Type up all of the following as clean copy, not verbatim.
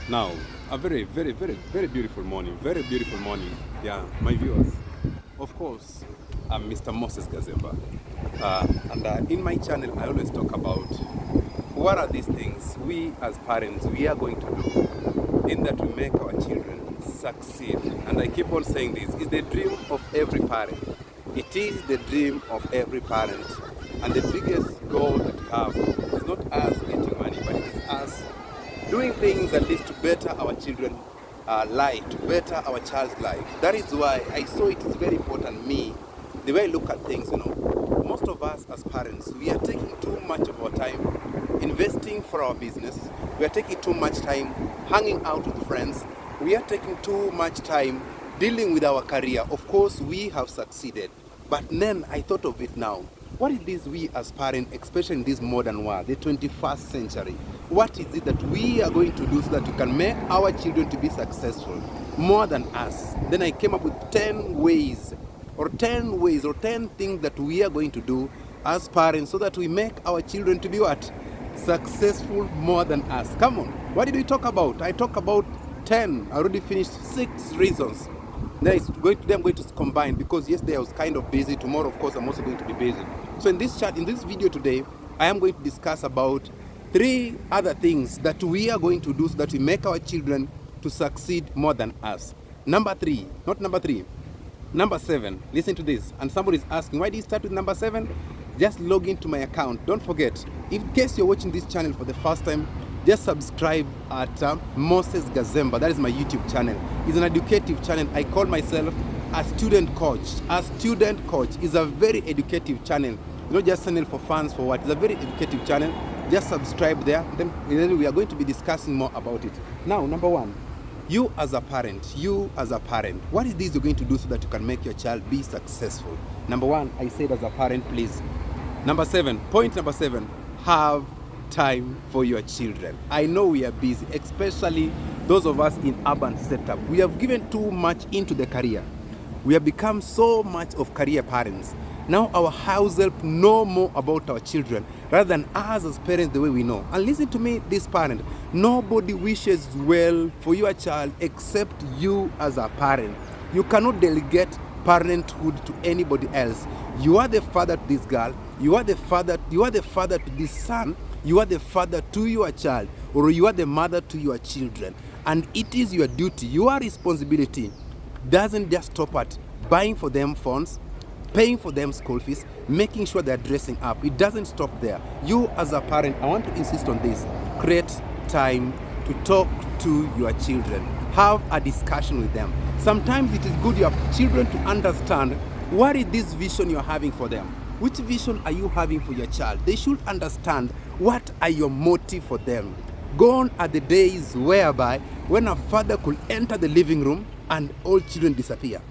Now, a very beautiful morning. Very beautiful morning. Yeah, my viewers. Of course, I'm Mr. Moses Gazemba. And in my channel, I always talk about what are these things we as parents, we are going to do in that we make our children succeed. And I keep on saying this, it's the dream of every parent. It is the dream of every parent. And the biggest goal that we have is not us getting money, but it is us doing things that lead to better our children's life, to better our child's life. That is why I saw it is very important, me, the way I look at things, most of us as parents, we are taking too much of our time investing for our business. We are taking too much time hanging out with friends. We are taking too much time dealing with our career. Of course, we have succeeded. But then I thought of it now. What is this we as parents, especially in this modern world, the 21st century, what is it that we are going to do so that we can make our children to be successful more than us? Then I came up with 10 ways or 10 things that we are going to do as parents so that we make our children to be what? Successful more than us. Come on, what did we talk about? I talked about 10. I already finished 6 reasons. Then I'm going to combine because yesterday I was kind of busy. Tomorrow, of course, I'm also going to be busy. So in this video today, I am going to discuss about 3 other things that we are going to do so that we make our children to succeed more than us. Number 3, not number 3, number 7. Listen to this. And somebody is asking, why do you start with number 7? Just log into my account. Don't forget, in case you're watching this channel for the first time, just subscribe at Moses Gazemba. That is my YouTube channel. It's an educative channel. I call myself a student coach. A student coach is a very educative channel. Not just channel for fans, for what. It's a very educative channel. Just subscribe there. Then we are going to be discussing more about it. Now, number 1, you as a parent, what is this you're going to do so that you can make your child be successful? Number 1, I said as a parent, please. Number 7, point number 7, have time for your children. I know we are busy, especially those of us in urban setup. We have given too much into the career. We have become so much of career parents. Now our house help know more about our children rather than us as parents the way we know. And listen to me, this parent, nobody wishes well for your child except you as a parent. You cannot delegate parenthood to anybody else. You are the father to this girl, you are the father to this son, you are the father to your child, or you are the mother to your children. And it is your duty, your responsibility doesn't just stop at buying for them phones, paying for them school fees, making sure they're dressing up. It doesn't stop there. You as a parent, I want to insist on this. Create time to talk to your children. Have a discussion with them. Sometimes it is good your children to understand what is this vision you're having for them. Which vision are you having for your child? They should understand what are your motive for them. Gone are the days whereby when a father could enter the living room and all children disappear.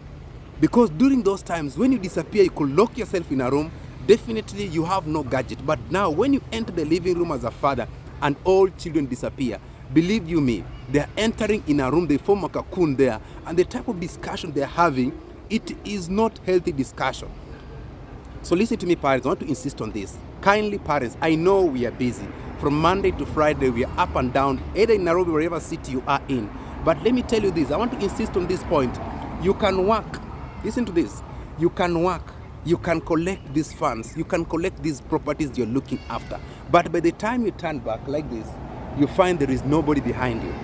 Because during those times, when you disappear, you could lock yourself in a room. Definitely, you have no gadget. But now, when you enter the living room as a father and all children disappear, believe you me, they are entering in a room, they form a cocoon there. And the type of discussion they're having, it is not healthy discussion. So listen to me, parents. I want to insist on this. Kindly, parents, I know we are busy. From Monday to Friday, we are up and down, either in Nairobi, wherever city you are in. But let me tell you this. I want to insist on this point. You can work. Listen to this. You can work. You can collect these funds. You can collect these properties you're looking after. But by the time you turn back like this, you find there is nobody behind you.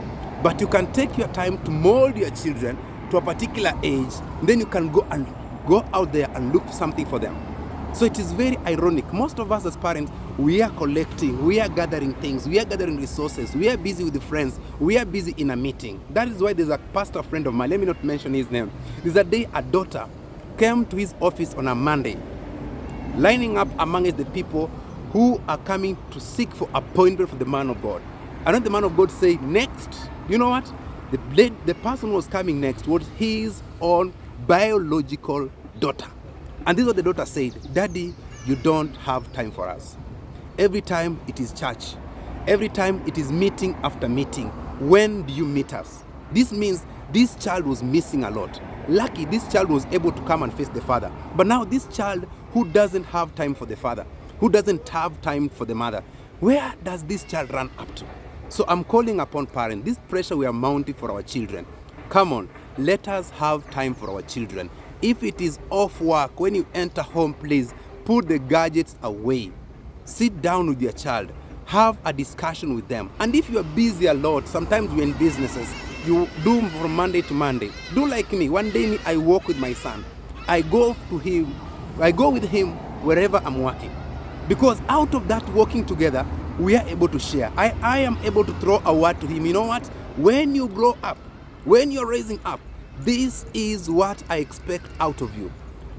But you can take your time to mold your children to a particular age. Then you can go out there and look for something for them. So it is very ironic. Most of us as parents, we are collecting, we are gathering things, we are gathering resources, we are busy with the friends, we are busy in a meeting. That is why there's a pastor friend of mine, let me not mention his name. There's a day a daughter came to his office on a Monday, lining up amongst the people who are coming to seek for appointment for the man of God. And then the man of God said, next, you know what? The person who was coming next was his own biological daughter. And this is what the daughter said, Daddy, you don't have time for us. Every time it is church. Every time it is meeting after meeting. When do you meet us? This means this child was missing a lot. Lucky this child was able to come and face the father. But now this child who doesn't have time for the father, who doesn't have time for the mother, where does this child run up to? So I'm calling upon parents, this pressure we are mounting for our children. Come on, let us have time for our children. If it is off work, when you enter home, please put the gadgets away. Sit down with your child. Have a discussion with them. And if you are busy a lot, sometimes you're in businesses, you do from Monday to Monday. Do like me. One day I walk with my son. I go with him wherever I'm working. Because out of that working together, we are able to share. I am able to throw a word to him. You know what? When you grow up, when you're raising up, this is what I expect out of you.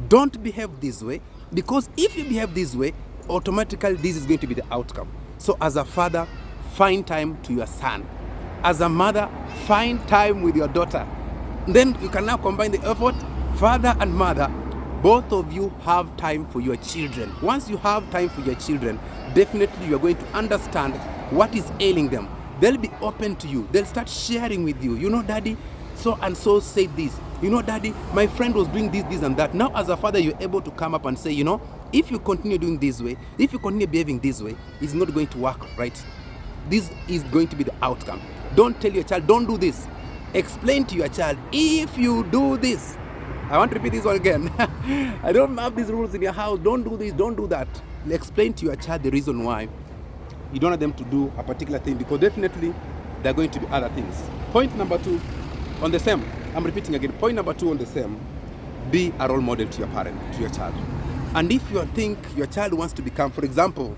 Don't behave this way, because if you behave this way, automatically this is going to be the outcome. So as a father, find time to your son. As a mother, find time with your daughter. Then you can now combine the effort. Father and mother, both of you have time for your children. Once you have time for your children, definitely you are going to understand what is ailing them. They'll be open to you. They'll start sharing with you. You know, daddy, so and so said this. You know, daddy, my friend was doing this and that. Now as a father, you're able to come up and say, you know, if you continue doing this way, if you continue behaving this way, it's not going to work, right? This is going to be the outcome. Don't tell your child, don't do this. Explain to your child, if you do this, I want to repeat this one again. I don't have these rules in your house. Don't do this, don't do that. Explain to your child the reason why you don't want them to do a particular thing, because definitely there are going to be other things. Point number 2 on the same. I'm repeating again. Point number 2 on the same. Be a role model to your parent, to your child. And if you think your child wants to become, for example,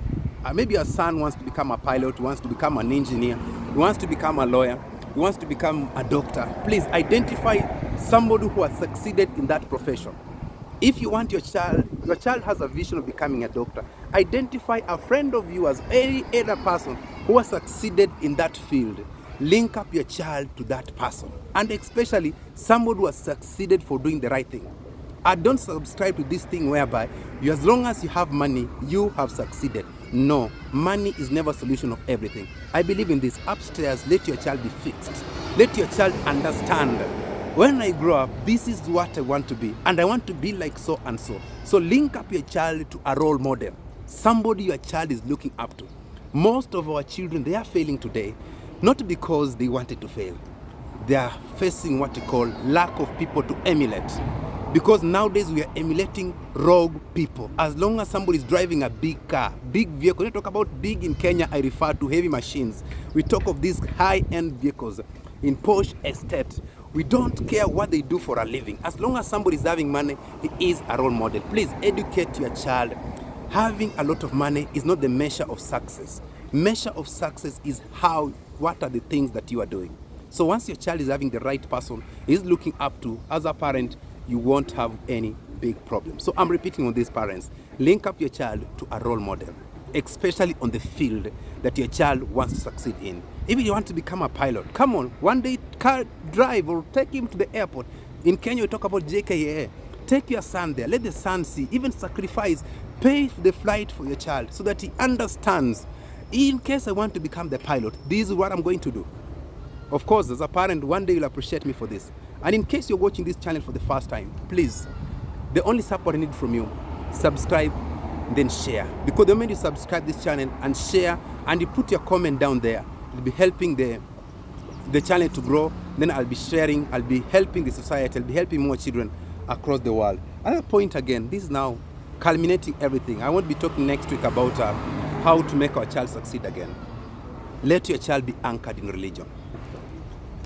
maybe your son wants to become a pilot, wants to become an engineer, wants to become a lawyer, he wants to become a doctor, please identify somebody who has succeeded in that profession. If you want your child has a vision of becoming a doctor, identify a friend of yours, any other person who has succeeded in that field. Link up your child to that person, and especially somebody who has succeeded for doing the right thing. I don't subscribe to this thing whereby as long as you have money, you have succeeded. No, money is never a solution of everything. I believe in this. Upstairs, let your child be fixed. Let your child understand, when I grow up, this is what I want to be, and I want to be like so and so. So link up your child to a role model, somebody your child is looking up to. Most of our children, they are failing today, not because they wanted to fail. They are facing what we call lack of people to emulate. Because nowadays we are emulating rogue people. As long as somebody is driving a big car, big vehicle. When I talk about big in Kenya, I refer to heavy machines. We talk of these high-end vehicles in posh estate. We don't care what they do for a living. As long as somebody is having money, he is a role model. Please educate your child. Having a lot of money is not the measure of success. Measure of success is what are the things that you are doing. So once your child is having the right person, is looking up to, as a parent, you won't have any big problem. So I'm repeating on these parents, link up your child to a role model, especially on the field that your child wants to succeed in. If you want to become a pilot, come on, one day drive or take him to the airport. In Kenya, we talk about JKA. Take your son there, let the son see, even sacrifice, pay the flight for your child so that he understands, in case I want to become the pilot, this is what I'm going to do. Of course, as a parent, one day you'll appreciate me for this. And in case you're watching this channel for the first time, please, the only support I need from you, subscribe, then share. Because the moment you subscribe this channel and share, and you put your comment down there, it'll be helping the channel to grow. Then I'll be sharing, I'll be helping the society, I'll be helping more children across the world. Another point again, this is now culminating everything. I won't be talking next week about how to make our child succeed again. Let your child be anchored in religion.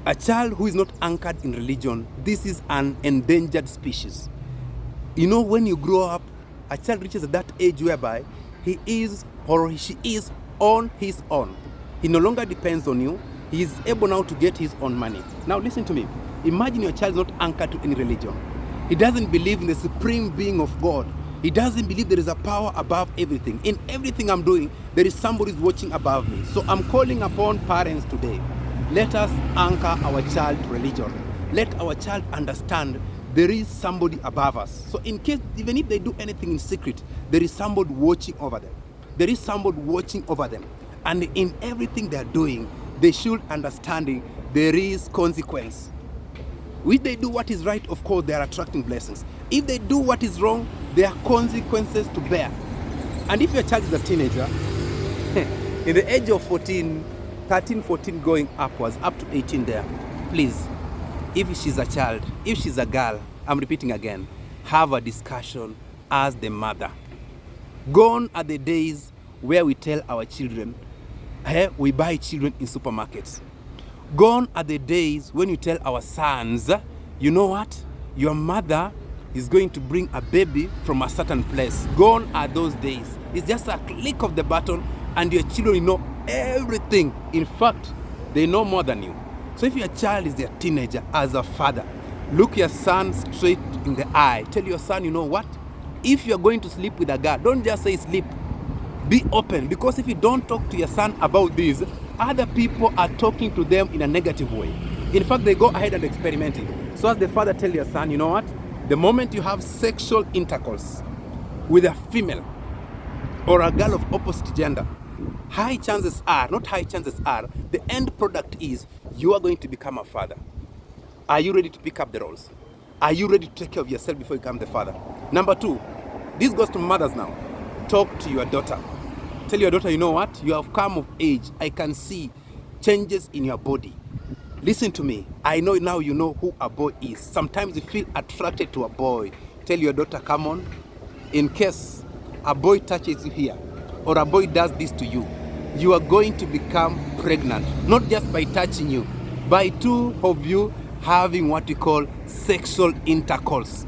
A child who is not anchored in religion, this is an endangered species. You know, when you grow up, a child reaches that age whereby he is or she is on his own. He no longer depends on you. He is able now to get his own money. Now listen to me. Imagine your child is not anchored to any religion. He doesn't believe in the supreme being of God. He doesn't believe there is a power above everything. In everything I'm doing, there is somebody who's watching above me. So I'm calling upon parents today. Let us anchor our child to religion. Let our child understand there is somebody above us. So in case, even if they do anything in secret, there is somebody watching over them. There is somebody watching over them. And in everything they are doing, they should understand there is consequence. If they do what is right, of course, they are attracting blessings. If they do what is wrong, there are consequences to bear. And if your child is a teenager, in the age of 14, 13, 14 going upwards, up to 18 there. Please, if she's a child, if she's a girl, I'm repeating again, have a discussion as the mother. Gone are the days where we tell our children, hey, we buy children in supermarkets. Gone are the days when you tell our sons, you know what? Your mother is going to bring a baby from a certain place. Gone are those days. It's just a click of the button and your children know everything. In fact, they know more than you. So if your child is a teenager, as a father, look your son straight in the eye. Tell your son, you know what? If you're going to sleep with a girl, don't just say sleep. Be open, because if you don't talk to your son about this, other people are talking to them in a negative way. In fact, they go ahead and experimenting. So as the father, tell your son, you know what? The moment you have sexual intercourse with a female or a girl of opposite gender, high chances are, not high chances are, the end product is you are going to become a father. Are you ready to pick up the roles? Are you ready to take care of yourself before you become the father? Number two, this goes to mothers now. Talk to your daughter. Tell your daughter, you know what? You have come of age. I can see changes in your body. Listen to me. I know now you know who a boy is. Sometimes you feel attracted to a boy. Tell your daughter, come on. In case a boy touches you here or a boy does this to you, you are going to become pregnant. Not just by touching you, by two of you having what we call sexual intercourse.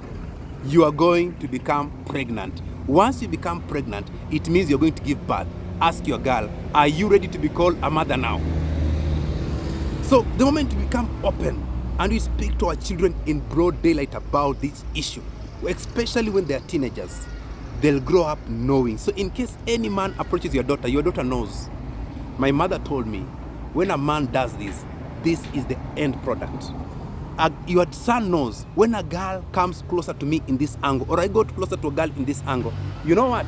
You are going to become pregnant. Once you become pregnant, it means you're going to give birth. Ask your girl, are you ready to be called a mother now? So the moment you become open and you speak to our children in broad daylight about this issue, especially when they're teenagers, they'll grow up knowing. So in case any man approaches your daughter knows. My mother told me, when a man does this, this is the end product. Your son knows, when a girl comes closer to me in this angle, or I go closer to a girl in this angle, you know what?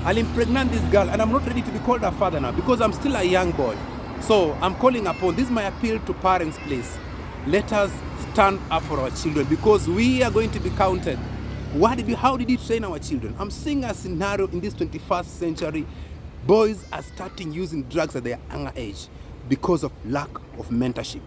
I'll impregnate this girl and I'm not ready to be called a father now because I'm still a young boy. So I'm calling upon, this is my appeal to parents, please. Let us stand up for our children because we are going to be counted. How did you train our children? I'm seeing a scenario in this 21st century. Boys are starting using drugs at their younger age because of lack of mentorship.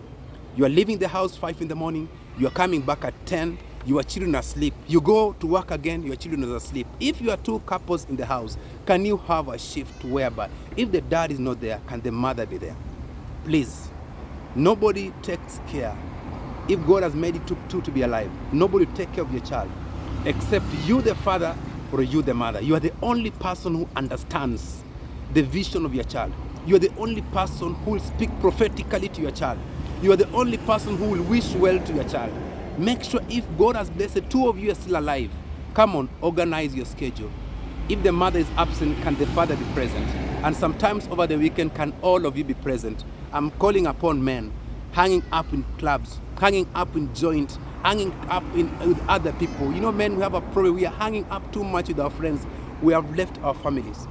You are leaving the house 5 in the morning, you are coming back at 10, your children are asleep. You go to work again, your children are asleep. If you are two couples in the house, can you have a shift whereby if the dad is not there, can the mother be there? Please, nobody takes care. If God has made it two to be alive, nobody will take care of your child except you the father or you the mother. You are the only person who understands the vision of your child. You are the only person who will speak prophetically to your child. You are the only person who will wish well to your child. Make sure if God has blessed two of you are still alive, come on, organize your schedule. If the mother is absent, can the father be present? And sometimes over the weekend, can all of you be present? I'm calling upon men, hanging up in clubs, hanging up in joints, hanging up with other people. You know, men, we have a problem. We are hanging up too much with our friends. We have left our families.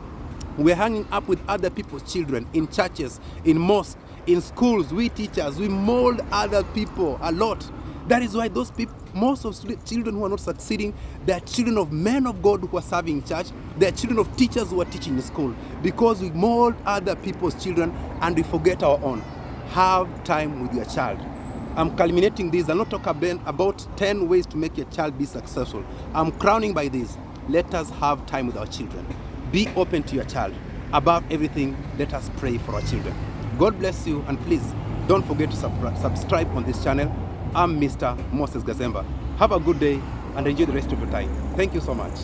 We're hanging up with other people's children in churches, in mosques, in schools. We teachers, we mold other people a lot. That is why those people, most of children who are not succeeding, they are children of men of God who are serving in church. They are children of teachers who are teaching in school. Because we mold other people's children and we forget our own. Have time with your child. I'm culminating this. I'm not talking about 10 ways to make your child be successful. I'm crowning by this. Let us have time with our children. Be open to your child. Above everything, let us pray for our children. God bless you, and please don't forget to subscribe on this channel. I'm Mr. Moses Gazemba. Have a good day and enjoy the rest of your time. Thank you so much.